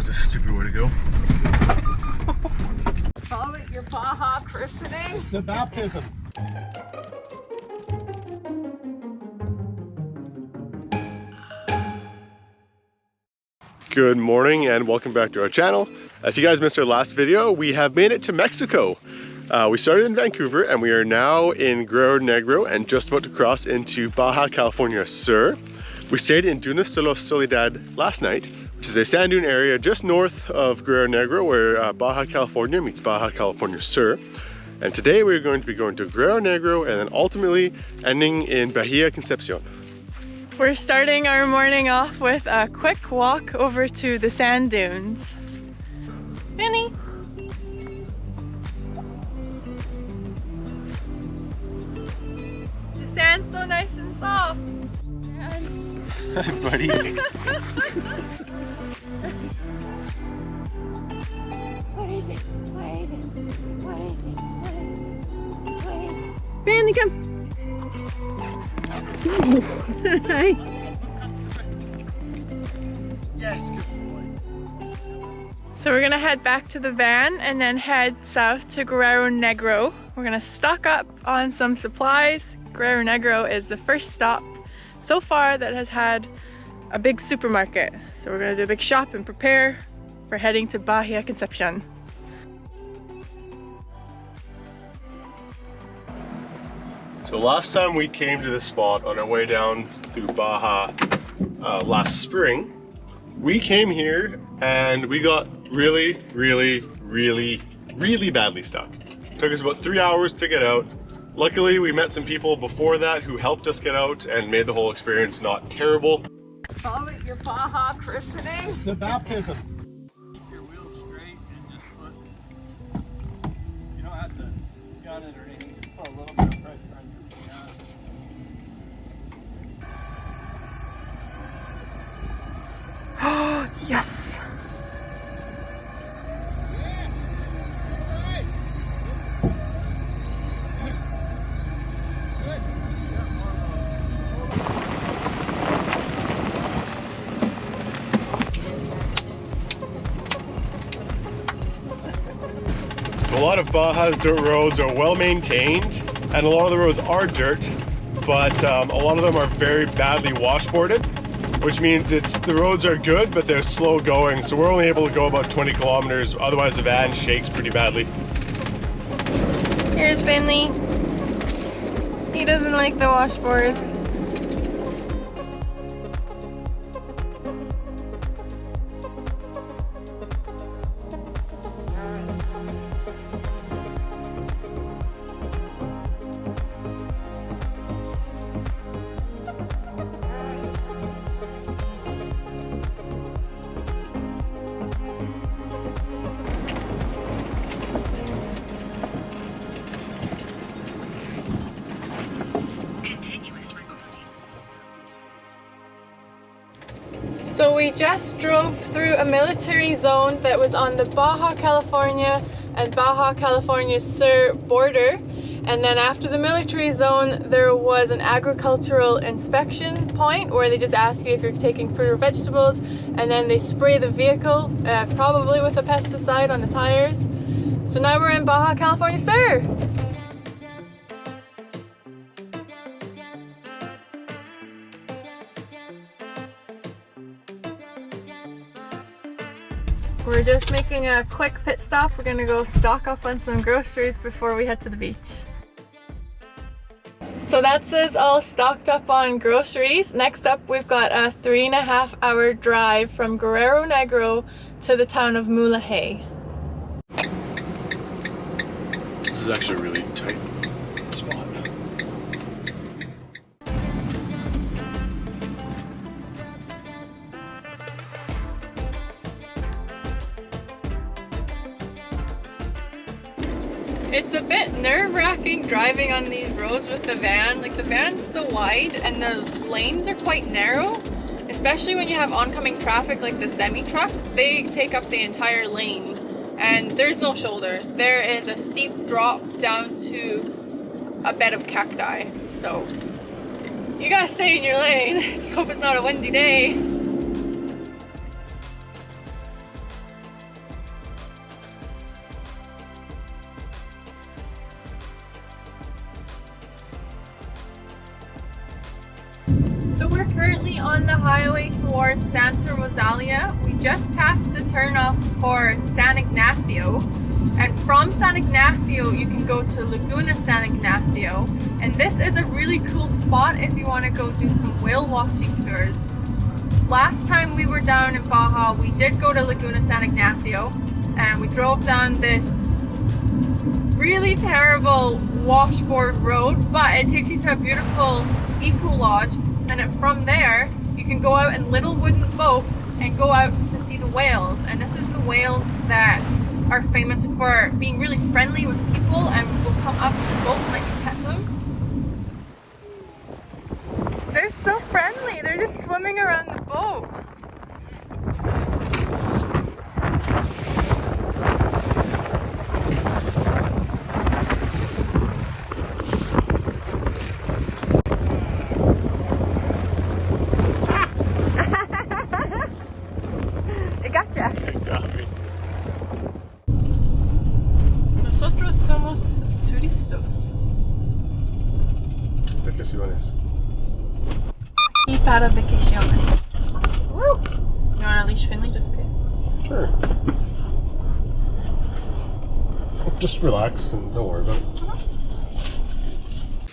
was a stupid way to go. Call it your Baja christening. It's the baptism. Good morning and welcome back to our channel. If you guys missed our last video, we have made it to Mexico. We started in Vancouver and we are now in Guerrero Negro and just about to cross into Baja California Sur. We stayed in Dunas de la Soledad last night, which is a sand dune area just north of Guerrero Negro where Baja California meets Baja California Sur. And today we're going to be going to Guerrero Negro and then ultimately ending in Bahia Concepcion. We're starting our morning off with a quick walk over to the sand dunes. Finnley! The sand's so nice and soft. Hi, buddy. What is it? What is it? What is it? What is it? Finnley, come! Hi. Yes, good boy. So we're gonna head back to the van and then head south to Guerrero Negro. We're gonna stock up on some supplies. Guerrero Negro is the first stop so far that has had a big supermarket. So we're gonna do a big shop and prepare for heading to Bahia Concepcion. So last time we came to this spot on our way down through Baja last spring, we came here and we got really badly stuck. It took us about 3 hours to get out. Luckily, we met some people before that who helped us get out and made the whole experience not terrible. Call it your Baja christening. It's the baptism. Keep your wheels straight and just put, you don't have to gun it or anything, just put a little bit of pressure on your gun. Yes! A lot of Baja's dirt roads are well maintained and a lot of the roads are dirt, but a lot of them are very badly washboarded, which means the roads are good but they're slow going, so we're only able to go about 20 kilometers, otherwise the van shakes pretty badly. Here's Finnley. He doesn't like the washboards. So we just drove through a military zone that was on the Baja California and Baja California Sur border, and then after the military zone there was an agricultural inspection point where they just ask you if you're taking fruit or vegetables, and then they spray the vehicle, probably with a pesticide on the tires. So now we're in Baja California Sur! We're just making a quick pit stop. We're gonna go stock up on some groceries before we head to the beach. So that's us all stocked up on groceries. Next up, we've got a 3.5 hour drive from Guerrero Negro to the town of Mulahey. This is actually a really tight spot. It's a bit nerve-wracking driving on these roads with the van. Like, the van's so wide and the lanes are quite narrow, especially when you have oncoming traffic like the semi-trucks. They take up the entire lane and there's no shoulder. There is a steep drop down to a bed of cacti. So you gotta stay in your lane. Let's hope it's not a windy day. currently on the highway towards Santa Rosalia. We just passed the turnoff for San Ignacio, and from San Ignacio you can go to Laguna San Ignacio, and this is a really cool spot if you want to go do some whale watching tours. Last time we were down in Baja, we did go to Laguna San Ignacio, and we drove down this really terrible washboard road, but it takes you to a beautiful eco lodge, and then from there you can go out in little wooden boats and go out to see the whales. And this is the whales that are famous for being really friendly with people and will come up to the boat and let you pet them. They're so friendly, they're just swimming around the boat. Nosotros somos turistas. Vacaciones. Y para vacaciones. Woo! You want to leash Finnley just in case? Sure. Just relax and don't worry about it.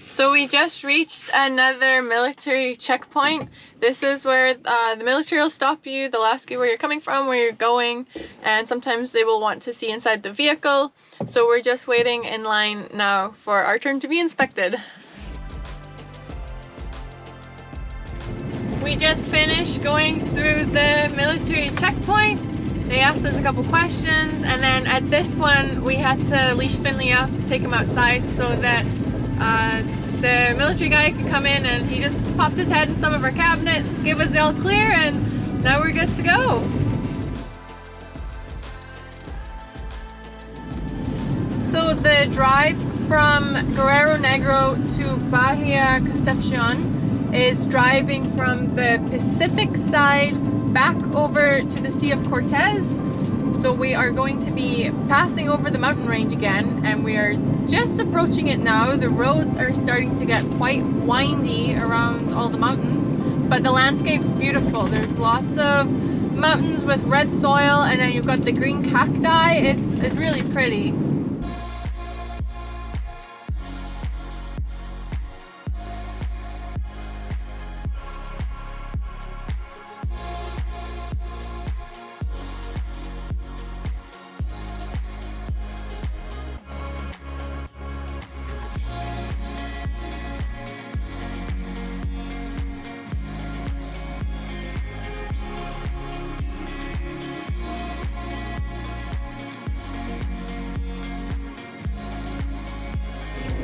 So we just reached another military checkpoint. This is where the military will stop you. They'll ask you where you're coming from, where you're going, and sometimes they will want to see inside the vehicle. So we're just waiting in line now for our turn to be inspected. We just finished going through the military checkpoint. They asked us a couple questions, and then at this one we had to leash Finnley up, take him outside so that the military guy could come in, and he just popped his head in some of our cabinets, gave us the all clear, and now we're good to go. So the drive from Guerrero Negro to Bahia Concepcion is driving from the Pacific side back over to the Sea of Cortez. So we are going to be passing over the mountain range again, and we are just approaching it now. The roads are starting to get quite windy around all the mountains, but the landscape's beautiful. There's lots of mountains with red soil, and then you've got the green cacti. It's really pretty.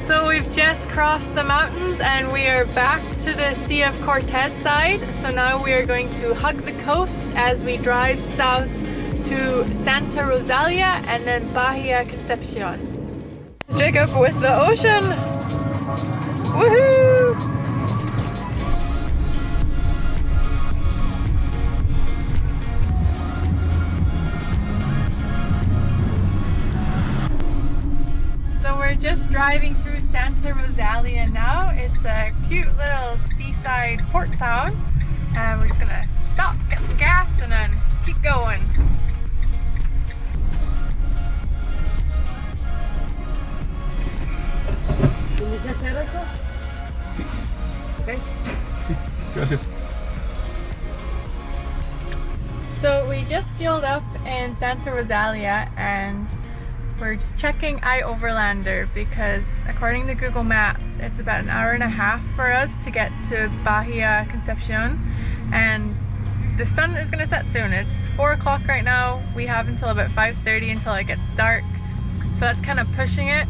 So we've just crossed the mountains and we are back to the Sea of Cortez side. So now we are going to hug the coast as we drive south to Santa Rosalia and then Bahia Concepcion. Jacob with the ocean! Woohoo! So we're just driving through Santa Rosalia now. It's a cute little seaside port town, and we're just gonna stop, get some gas, and then keep going. Okay. Gracias. So we just fueled up in Santa Rosalia, and we're just checking iOverlander because according to Google Maps it's about an hour and a half for us to get to Bahia Concepcion, and the sun is going to set soon. It's 4 o'clock right now. We have until about 5:30 until it gets dark, so that's kind of pushing it.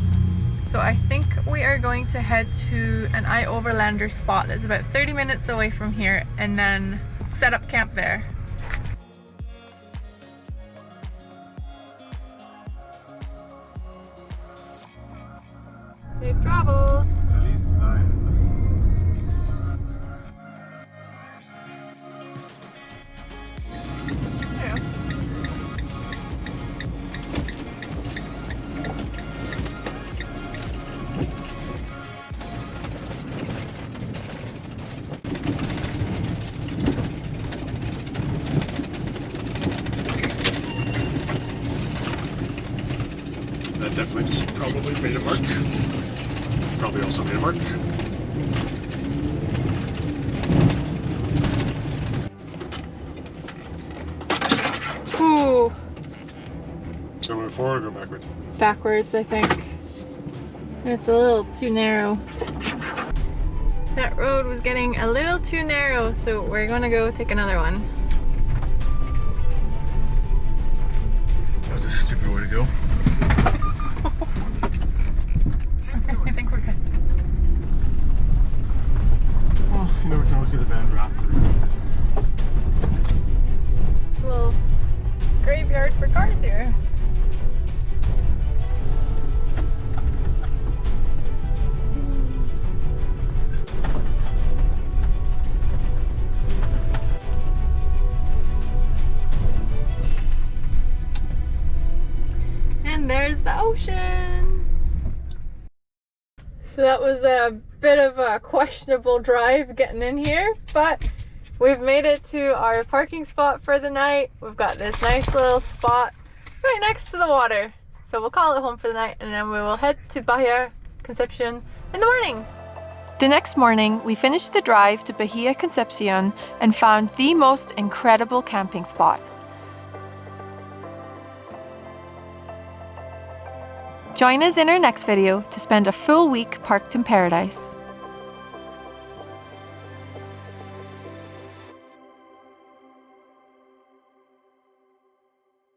So I think we are going to head to an iOverlander spot that's about 30 minutes away from here and then set up camp there. Safe travels! Feliz viaje. Yeah. That definitely just probably made a mark. Probably also made a mark. Ooh, So move forward or go backwards? backwards, I think. It's a little too narrow. That road was getting a little too narrow, so we're gonna go take another one. That was a stupid way to go. I think we're good. Oh, you never can always get the van wrapped. Little graveyard for cars here. And there's the ocean. So that was a bit of a questionable drive getting in here, but we've made it to our parking spot for the night. We've got this nice little spot right next to the water. So we'll call it home for the night and then we will head to Bahia Concepcion in the morning. The next morning, we finished the drive to Bahia Concepcion and found the most incredible camping spot. Join us in our next video to spend a full week parked in paradise.